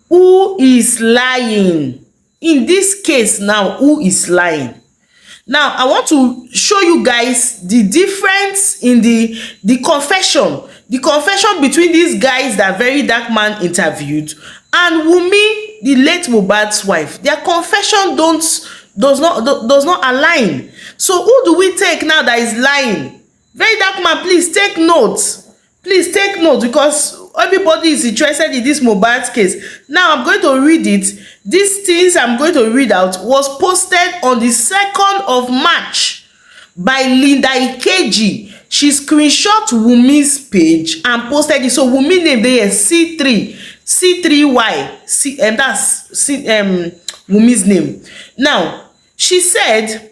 Who is lying? In this case now, who is lying? Now I want to show you guys the difference in the confession between these guys that very dark man interviewed and Wunmi, the late Mohbad's wife. Their confession does not align. So who do we take now that is lying? Very dark man, please take note. Please take note, because everybody is interested in this Mohbad case. Now I'm going to read it. These things I'm going to read out was posted on the 2nd of March by Linda Ikeji. She screenshot Wunmi's page and posted it. So Wunmi name there is C3Y. That's Wunmi's name. Now she said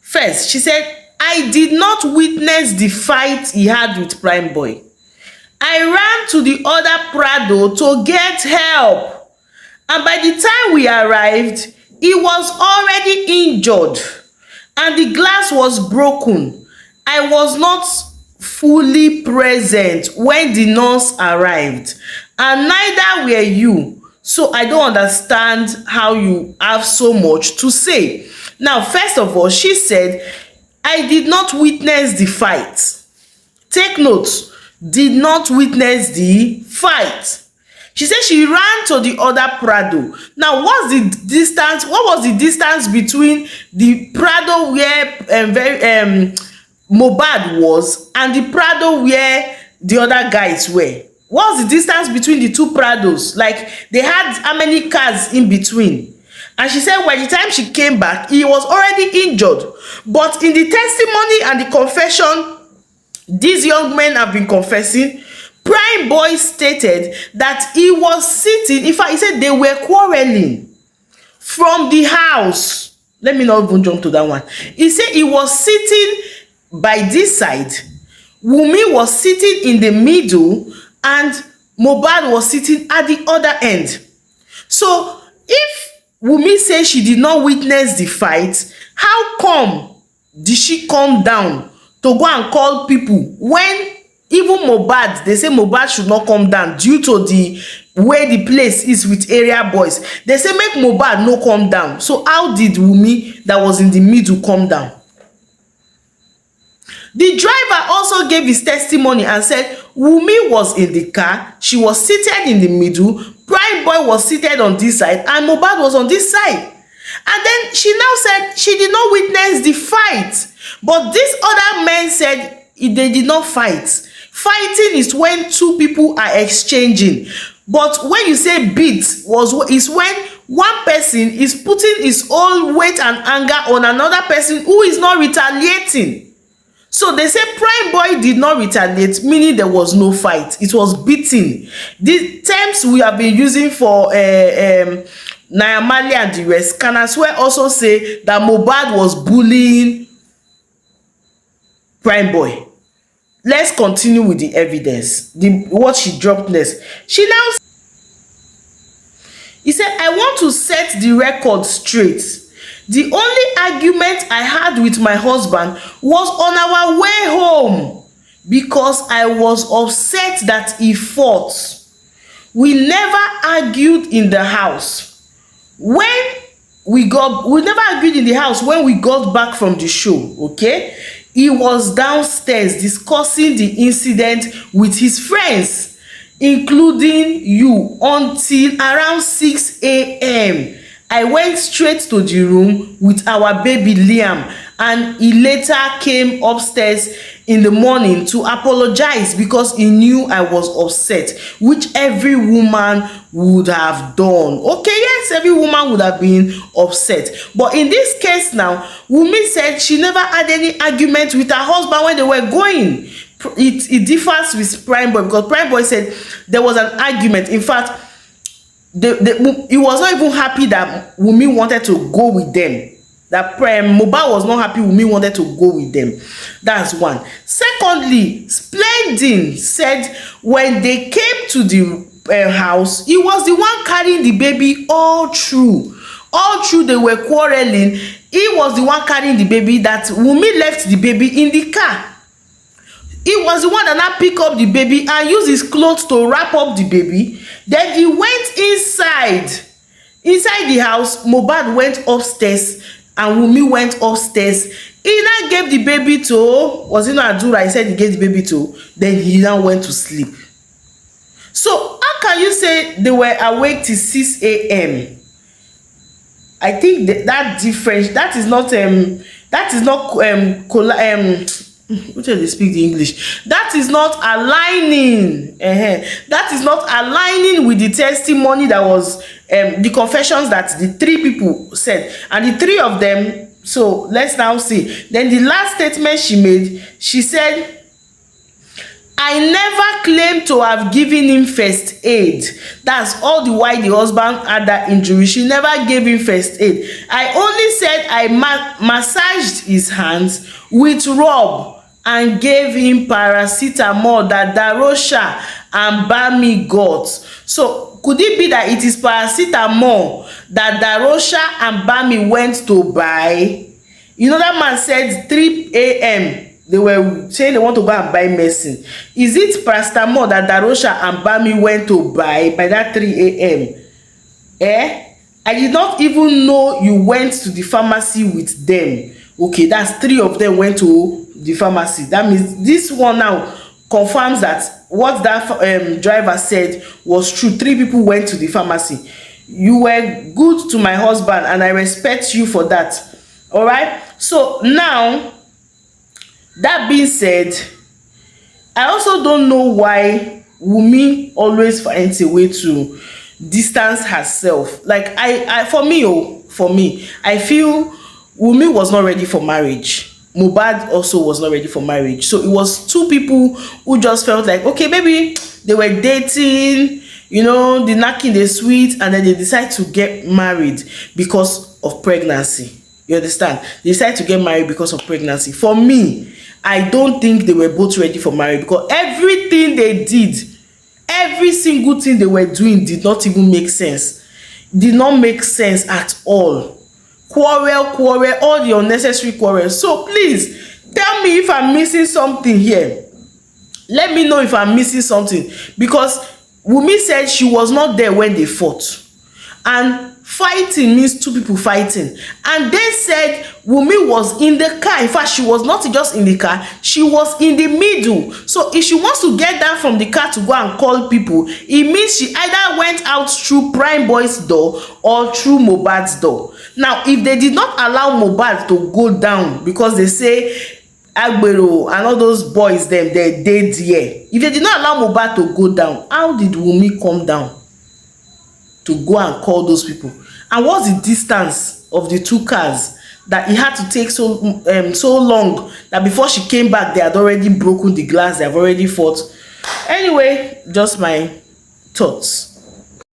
first, she said, I did not witness the fight he had with Primeboy. I ran to the other Prado to get help. And by the time we arrived, he was already injured and the glass was broken. I was not fully present when the nurse arrived, and neither were you. So I don't understand how you have so much to say. Now, first of all, she said, I did not witness the fight. Take note, did not witness the fight. She said she ran to the other Prado. Now, what's the distance? What was the distance between the Prado where Mohbad was and the Prado where the other guys were? What's the distance between the two Prados? Like, they had how many cars in between? And she said by the time she came back, he was already injured. But in the testimony and the confession these young men have been confessing, Primeboy stated that he was sitting, in fact, he said they were quarreling from the house. Let me not even jump to that one. He said he was sitting by this side, Wunmi was sitting in the middle, and Mohbad was sitting at the other end. So if Wunmi says she did not witness the fight, how come did she come down to go and call people when even Mohbad, they say Mohbad should not come down due to the way the place is with area boys. They say make Mohbad no come down. So how did Wunmi that was in the middle come down? The driver also gave his testimony and said Wunmi was in the car, she was seated in the middle, Primeboy was seated on this side, and Mohbad was on this side. And then she now said she did not witness the fight. But these other men said they did not fight. Fighting is when two people are exchanging. But when you say beat is when one person is putting his own weight and anger on another person who is not retaliating. So they say Primeboy did not retaliate, meaning there was no fight. It was beating. The terms we have been using for Naira Marley and the rest can as well also say that Mohbad was bullying Primeboy. Let's continue with the evidence. What she dropped next. She now, he said, I want to set the record straight. The only argument I had with my husband was on our way home because I was upset that he fought. We never argued in the house. We never argued in the house when we got back from the show, okay? He was downstairs discussing the incident with his friends, including you, until around 6 a.m. I went straight to the room with our baby Liam, and he later came upstairs in the morning to apologize because he knew I was upset, which every woman would have done. Okay, yes, every woman would have been upset. But in this case now, Wunmi said she never had any argument with her husband when they were going. It differs with Primeboy, because Primeboy said there was an argument. In fact, he was not even happy that Wunmi wanted to go with them. That Mohbad was not happy Wunmi wanted to go with them. That's one. Secondly, Splendid said when they came to the house, he was the one carrying the baby all through. All through they were quarreling. He was the one carrying the baby, that Wunmi left the baby in the car. He was the one that now pick up the baby and use his clothes to wrap up the baby. Then he went inside the house. Mohbad went upstairs and Wunmi went upstairs. He now gave the baby to, was it not Adura he said he gave the baby to? Then he now went to sleep. So how can you say they were awake till 6 a.m.? I think that difference, that is not which they speak the English, that is not aligning. That is not aligning with the testimony that was the confessions that the three people said, and the three of them. So let's now see. Then the last statement she made, she said, I never claimed to have given him first aid. That's all the while the husband had that injury. She never gave him first aid. I only said I massaged his hands with rub and gave him paracetamol that Darosha and Bami got. So could it be that it is paracetamol that Darosha and Bami went to buy? You know, that man said 3 a.m. they were saying they want to go and buy medicine. Is it paracetamol that Darosha and Bami went to buy by that 3 a.m.? I did not even know you went to the pharmacy with them. Okay, that's 3 of them went to the pharmacy. That means this one now confirms that what that driver said was true. 3 people went to the pharmacy. You were good to my husband and I respect you for that. All right. So now, that being said, I also don't know why Wunmi always finds a way to distance herself. Like for me, I feel Wunmi was not ready for marriage. Mohbad also was not ready for marriage. So it was 2 people who just felt like, okay, maybe they were dating, you know, the knocking the sweet, and then they decide to get married because of pregnancy. You understand? They decided to get married because of pregnancy. For me, I don't think they were both ready for marriage, because everything they did, every single thing they were doing did not even make sense. Did not make sense at all. Quarrel, all the unnecessary quarrels. So please, tell me if I'm missing something here. Let me know if I'm missing something. Because Wunmi said she was not there when they fought. And fighting means 2 people fighting, and they said Wunmi was in the car. In fact, she was not just in the car, she was in the middle. So if she wants to get down from the car to go and call people, it means she either went out through Primeboy's door or through Mohbad's door. Now if they did not allow Mohbad to go down, because they say Agbero and all those boys them, they dead here, if they did not allow Mohbad to go down, how did Wunmi come down to go and call those people? And what's the distance of the 2 cars that it had to take so long that before she came back they had already broken the glass, they have already fought? Anyway, just my thoughts.